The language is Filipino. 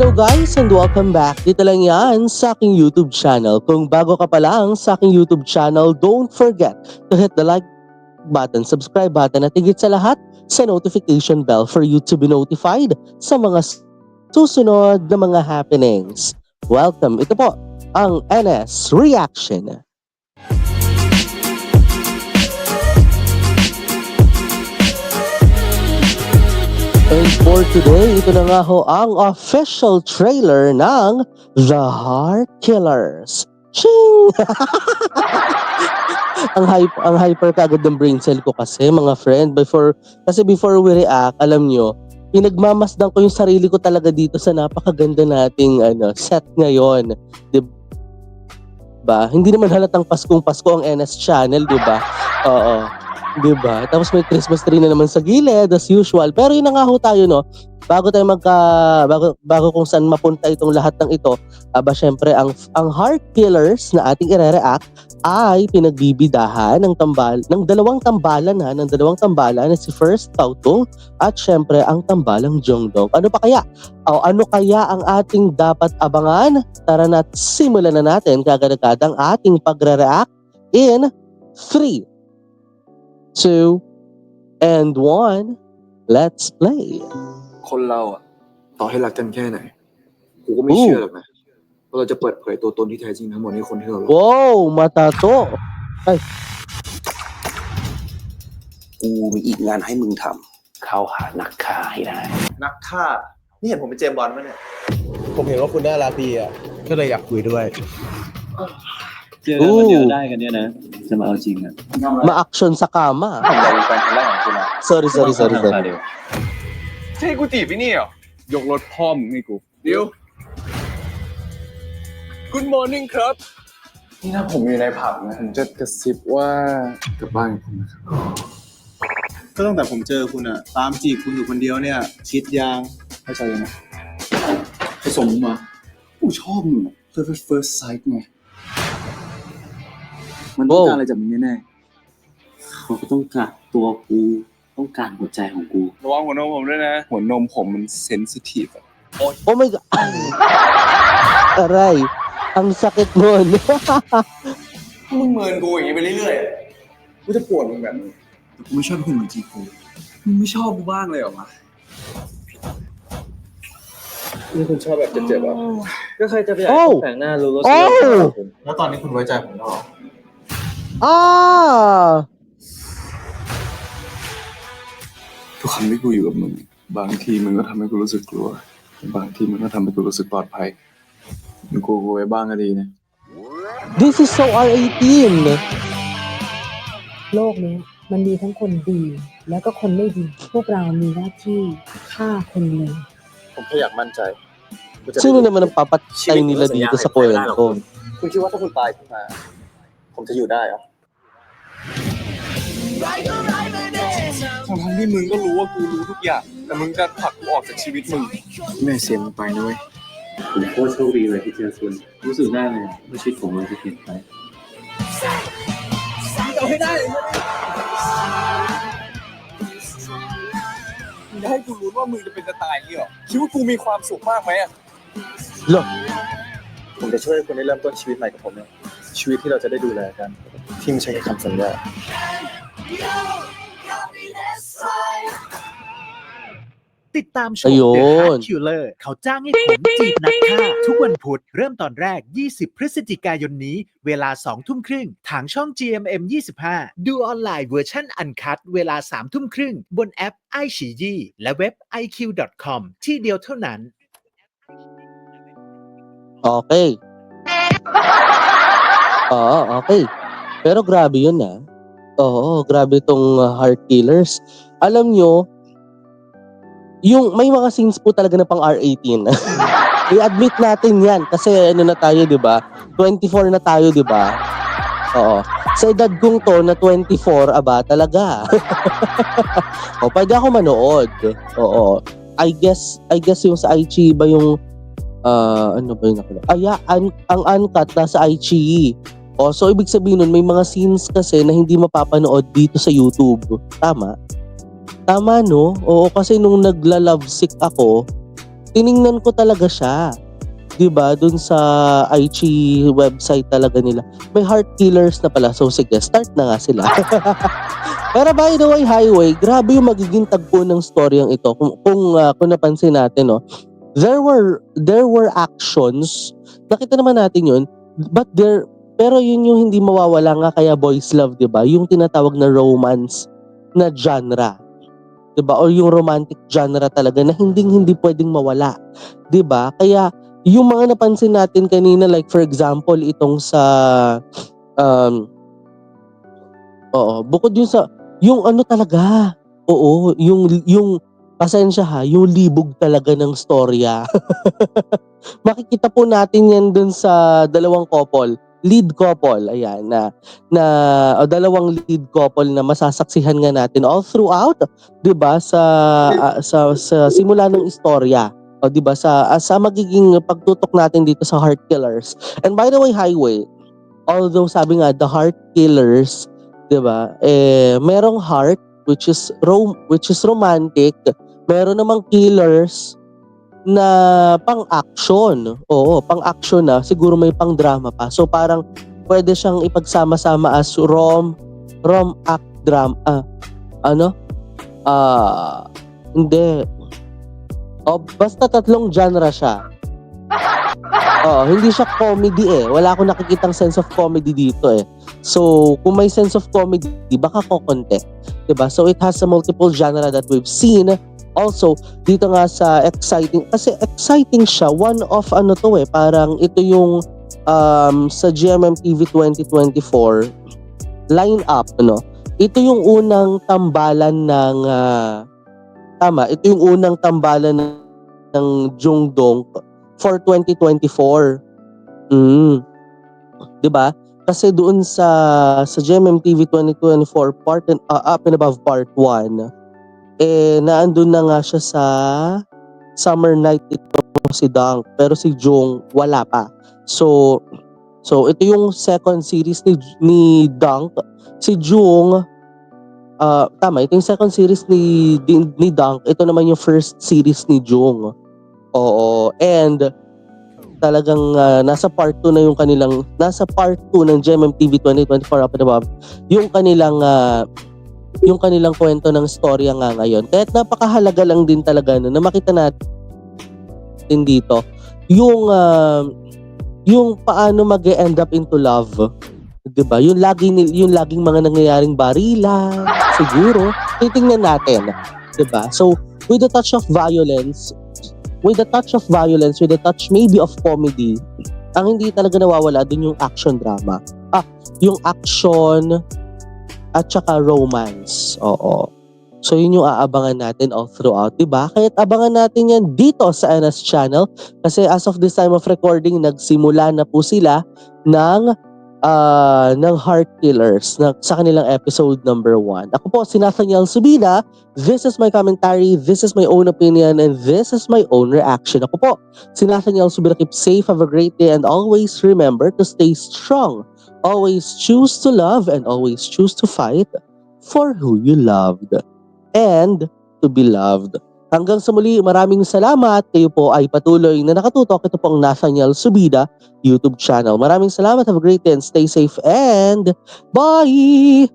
Hello guys and welcome back. Dito lang yan sa aking YouTube channel. Kung bago ka pa lang sa aking YouTube channel, don't forget to hit the like button, subscribe button at higit sa lahat sa notification bell for you to be notified sa mga susunod na mga happenings. Welcome. Ito po ang NS Reaction. And for today, ito na nga ho ang official trailer ng The Heart Killers. Ching! ang hyper kagad ng brain cell ko kasi mga friend. Before we react, alam nyo, pinagmamasdan ko yung sarili ko talaga dito sa napakaganda nating set ngayon. Diba? Hindi naman halatang Paskong Pasko ang NS channel, diba? Oo. Diba? Tapos may Christmas tree na naman sa gilid as usual. Pero yun na nga ho tayo, no? Bago kung saan mapunta itong lahat ng ito, syempre ang Heart Killers na ating ire-react ay pinagbibidahan ng dalawang tambalan na si First Taotung at syempre ang tambalang Jongdong. Ano pa kaya? Ano kaya ang ating dapat abangan? Tara na at simulan na natin kagad-agad ang ating pagre-react in 3, 2, and 1. Let's play. คนเราอะต่อให้รักกันแค่ไหนกูก็ไม่เชื่อหรอกนะว่าเราจะเปิดเผยตัวตนที่แท้จริงทั้งหมดให้คนที่เรารัก Wow, mata to. Ay, กูมีอีกงานให้มึงท เข้าหานักฆ่าให้ได้ นักฆ่า นี่เห็นผมเป็นเจมส์บอนด์ไหมเนี่ย ผมเห็นว่าคุณน่ารักดีอ่ะ ก็เลยอยากคุยด้วย เจอกันวันเดียวได้กันเนี่ยนะ จะมาเอาจริงอ่ะ ma-action sa kama. ผมอยากเป็นแฟนคนแรกของคุณนะ Sorry. เดี๋ยว ใช่กูจีบพี่นี่เหรอ ยกรถพ่อมึงให้กูเดี๋ยว Good morning ครับ นี่ถ้าผมอยู่ในผับนะผมจะกระซิบว่ากลับบ้านกับผมนะครับ ก็ตั้งแต่ผมเจอคุณอ่ะ ตามจีบคุณอยู่คนเดียวเนี่ย ชิดยาง เข้าใจไหมผสมมากูชอบมึงอะ first sight ไงมันต้องการอะไรจากมึงแน่ เขาก็ต้องการตัวกู ต้องการหัวใจของกู ๆระวังหัวนมผมด้วยนะ หัวนมผมมันเซนซิทีฟอะ Oh my God. Aray, ang sakit nun. มึงเมินกูอย่างนี้ไปเรื่อยๆกูจะปวดมึงแบบนี้แต่กูไม่ชอบคุณเหมือนจีบกูมึงไม่ชอบกูบ้างเลยเหรอวะนี่คุณชอบแบบเจ็บๆอ่ะก็ใครจะไปอยากแฝงหน้ารู้รสชาติแล้วตอนนี้คุณไว้ใจผมแล้วเหรอ Ah! ทุกครั้งที่กูอยู่กับมึงบางทีมึงก็ทำให้กูรู้สึกกลัวบางทีมึงก็ทำให้กูรู้สึกปลอดภัยมึงกลัวกูไว้บ้างก็ดีนะ This is so R18. โลกนี้มันมีทั้งคนดีแล้วก็คนไม่ดี พวกเรามีหน้าที่ฆ่าคนเลว ผมแค่อยากมั่นใจ Sino naman ang papatay nila dito sa kwento? คุณคิดว่าถ้าคุณตายขึ้นมา ผมจะอยู่ได้เหรอทั้งที่มึงก็รู้ว่ากูรู้ทุกอย่าง แต่มึงจะผลักกูออกจากชีวิตมึงแม่เสียมึงไปนะเว้ย ผมโคตรโชคดีเลยที่เจอคุณรู้สึกได้เลยว่าชีวิตผมมันจะเปลี่ยนไป เอาให้ได้มึงจะให้กูรู้ว่ามึงจะเป็นจะตายอย่างนี้เหรอคิดว่ากูมีความสุขมากไหมอ่ะ Look, ผมจะช่วยคุณได้เริ่มต้นชีวิตใหม่กับผมเองชีวิตที่เราจะได้ดูแลกัน ที่ไม่ใช่แค่คำสัญญา ติดตามชม The Heart Killer เขาจ้างให้ผมจีบนักฆ่าทุกวันพุธเริ่มตอนแรก 20 พฤศจิกายนนี้ เวลา 2 ทุ่มครึ่งทางช่อง GMM 25 ดูออนไลน์เวอร์ชันอันคัตเวลา 3 ทุ่มครึ่งบนแอป iQIYI และเว็บ iq.com ที่เดียวเท่านั้น okay. Okay. Pero grabe yun Oo, grabe itong Heart Killers. Alam nyo, yung may mga scenes po talaga na pang R18. I-admit natin yan kasi na tayo, 'di ba? 24 na tayo, 'di ba? Oo. Sa edad kong to na 24, talaga. Pwede ako manood. Oo. I guess yung sa iQIYI ba yung ano ba yung nakita? Ang uncut nasa iQIYI. So ibig sabihin nun, may mga scenes kasi na hindi mapapanood dito sa YouTube. Tama? Tama, no? Oo, kasi nung nagla-lovesick ako, tiningnan ko talaga siya. 'Di ba? Dun sa Aichi website talaga nila. May heart killers na pala. So sige, start na nga sila. Pero by the way, Highway, grabe yung magiging tagpo ng storyang ito. Kung napansin natin, no, there were actions. Nakita naman natin yun. Pero yun yung hindi mawawala nga kaya boys love, 'di ba? Yung tinatawag na romance na genre. 'Di ba? Or yung romantic genre talaga na hindi pwedeng mawala. 'Di ba? Kaya yung mga napansin natin kanina, like for example, itong sa bukod yun sa yung ano talaga. Oo, yung pasensya ha, yung libog talaga ng storya. Makikita po natin yan dun sa dalawang lead couple, ayan, dalawang lead couple na masasaksihan nga natin all throughout, 'di ba, sa simula ng istorya. O 'di ba, sa magiging pagtutok natin dito sa heart killers. And by the way, Highway, although sabi nga the heart killers, 'di ba? Merong heart which is romantic, meron namang killers na pang-action. Oo, pang-action na, siguro may pang-drama pa. So parang pwede siyang ipagsama-sama as rom-act drama. Hindi. Basta tatlong genre siya. Hindi siya comedy eh. Wala akong nakikitang sense of comedy dito eh. So, kung may sense of comedy, baka kokonte. Diba? So, it has a multiple genre that we've seen. Also, dito nga sa exciting, kasi exciting siya. One of parang ito yung sa GMMTV 2024 line-up, Ito yung unang tambalan ng ito yung unang tambalan ng Jungdong for 2024. 'Di ba? Kasi doon sa GMMTV 2024 part and up and above part 1, naandun na nga siya sa Summer Night ito si Dunk, pero si Jung wala pa. So ito yung second series ni Dunk. Si Jung ito yung second series ni Dunk. Ito naman yung first series ni Jung. Oo. And talagang nasa part 2 ng GMMTV 2024 up and above yung kanilang kwento ng storya nga ngayon. Kaya napakahalaga lang din talaga na makita natin dito yung paano mag-end up into love. 'Di ba? Yung laging mga nangyayaring barila, siguro titingnan natin, 'di ba? So, with a touch maybe of comedy, ang hindi talaga nawawala dun yung action drama. Yung action at saka romance. Oo. So, yun yung aabangan natin all throughout, 'di ba? Kaya't abangan natin yan dito sa NS Channel kasi as of this time of recording, nagsimula na po sila ng Heart Killers sa kanilang episode number 1. Ako po si Nathaniel Subida. This is my commentary, this is my own opinion, and this is my own reaction. Ako po si Nathaniel Subida. Keep safe, have a great day, and always remember to stay strong. Always choose to love and always choose to fight for who you loved and to be loved. Hanggang sa muli, maraming salamat. Kayo po ay patuloy na nakatutok. Ito po ang Nathaniel Subida YouTube channel. Maraming salamat. Have a great day and stay safe and bye!